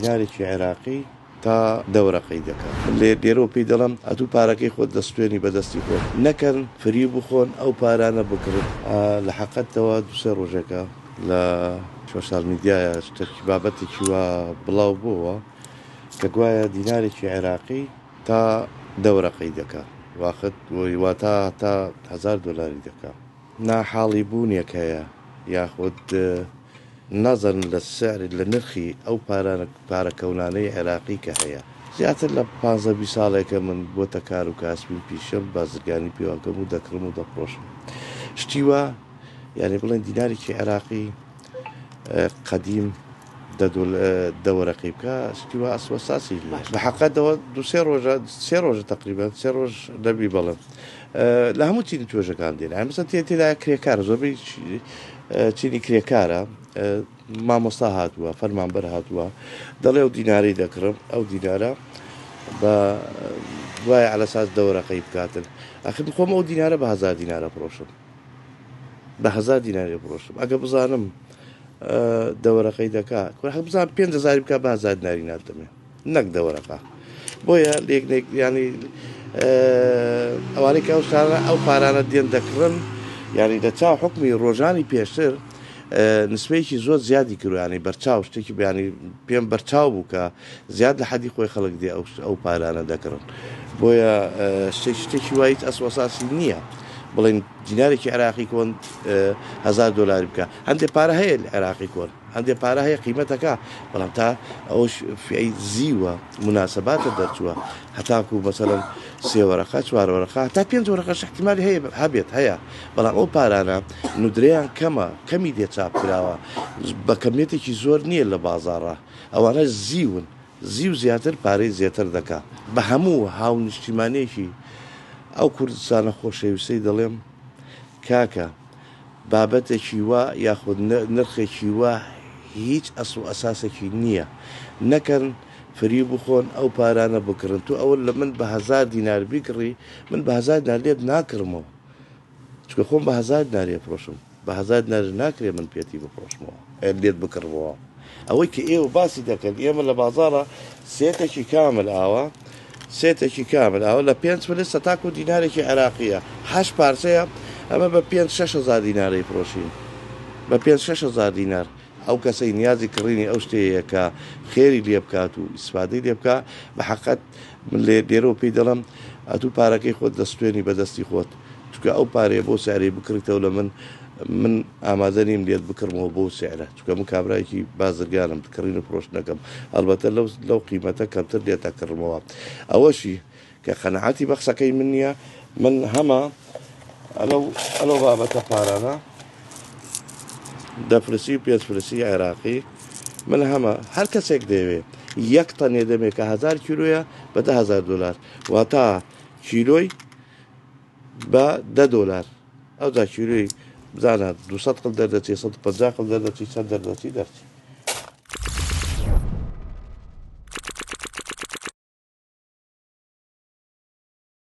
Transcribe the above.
دینارێکی عێراقی تا دەورەقەی دەکات لێرەوە پێی دەڵم ئەتوو پارەکەی خۆت دەستێنی بەدەستی خۆت نەکەن فری بخۆن ئەو پارانە بکرن لە حەقەتەوە دوسێ ڕۆژەکە لە سۆشیال میدیایە شتێکی بابەتێکی وە بڵاو بووە کە گوایە دینارێکی عێراقی تا دەورەقەی دەکات واخت واتە تا 1000 دلاری دەکات ناحاڵی بوونێک هەیە یاخود نەزن لە سعر لە نرخی ئەو پارەکەونانەی عێراقی کە هەیە زیاتر لە 15 ساڵێکە من بۆتە کار و کاسبی پیشەم بازرگانی پێوەکەم و دەکڕم و دەپڕۆشم شتیوە یعنی بڵێن دینارێکی عێراقی قەدیم دەوەرەقی بکە شتیوە ئەسوەساسی بە حەقەتەوە سێ ڕۆژە تقریبان سێ ڕۆژ دەبی بەڵێن لە هەموو چینی توێژەکان دێن ئەمەسە تێدا کرێکارە زۆربەی چینی کرێکارە مامۆستا هاتووە فەرمانبەر هاتووە دەڵێ ئەو دینارەی دەکڕم ئەو دیینارە بە وایە علەساس دەوەرەقەی بکاتن ئەخر بخۆم ئەو دیینارە بە 1000 دینارە پرۆشم بە 1000 دیناری پرۆشم ئەگە بزانم دەوەرەقەی دەکات بزان 5000 بکە بە 1000 دیناری ناتەمێ نەک دەوەرەقا بۆیە لێک ینی ئەوانەی کە ئەو پارانە دێن دەکڕن یعنی لە چاو حکمی ڕۆژانی پێشتر نسبەیەکی زۆر زیادی کردوانی بەرچاو شتێکی بیانی پێم بەرچاو بوو کە زیاد لە حەدی خۆی خەڵک دێ ئەو پارانە دەکڕن بۆیە شتێکی وایت ئەسوەساسی نییە بڵێن دینارێکی عێراقی کۆن 1000 دلاری بکە هەندێک پارە هەیە لە عێراقی کۆن هەندێک پارە هەیە قیمەتەکە بەڵام تا ئەوش فی زیوە مناسباتە دەرچووە هەتاکو مەسەڵەن 3 وەرەقە 4 وەرەقە تا 5 وەرەقەش احتیمالی هەیە هەبێت هەیە بەڵام ئەو پارانە نودرەیان کەمە کەمی دێ چاپ کراوە بە کەمیەتێکی زۆر نییە لە بازاڕە ئەوانە زیون زیو زیاتر پارەی زیاتر دەکات بە هەموو هاو نیشتیمانێکی ئەو کوردستانە خۆشەویستەی دەڵێم کاکە بابەتێکی وە یاخود نرخێکی وە هیچ ئەسڵ و ئەساسێکی نییە نەکەن فری بخۆن ئەو پارانە بکڕن تو ئەوە لە من بە 1000 دینار بیکڕی من بە 1000 دینار لێت ناکڕمەوە چکە خۆم بە 1000 دیناری پرۆشم بە 1000 دینار ناکرێ من پێتی بپرۆشمەوە لێت بکڕمەوە ئەوەی کە ئێوە باسی دەکەن ئێمە لە بازاڕە سێتێکی کامل ئاوە سێتێکی کامل ئەوە لە 5 فلس تاکو دینارێکی عێراقیە 8 پارچەیە ئەمە بە 5-6 دینارەی فرۆشین بە 5-6 دینار ئەو کەسەی نیازی کڕینی ئەو شتەیە کە خێری لێ بکات و ئیسفادەی لێ بکە بە حەقەت من لێرەوە پێی دەڵم ئەتوو پارەکەی خۆت دەستێنی بەدەستی خۆت چکە ئەو پارەیە بۆ سعری بکڕیتەوە لە من ئامادە نیم لێت بکڕمەوە بۆ سعرە چکە من کابرایەکی بازرگانم کڕین و فرۆش نەکەم ئەلبەتە لەو قیمەتە کەمتر لێتە کڕمەوە ئەوەشی کە قەنەعەتی بەخسەکەی من نییە من هەمە ئەلەو بابەتە پارانە دەفرسی و پێچفرسی عێراقی من هەمە هەر کەسێک دەوێ یەک تەنێ دەمێت کە 1000 کیلۆیە بە 10,000 دلار واتە کیلۆی بە 10 دلار ئەو دا کیلۆی بزانە 200 قڵ دەردەچی 150 قڵ دەردەچی چەند دەردەچی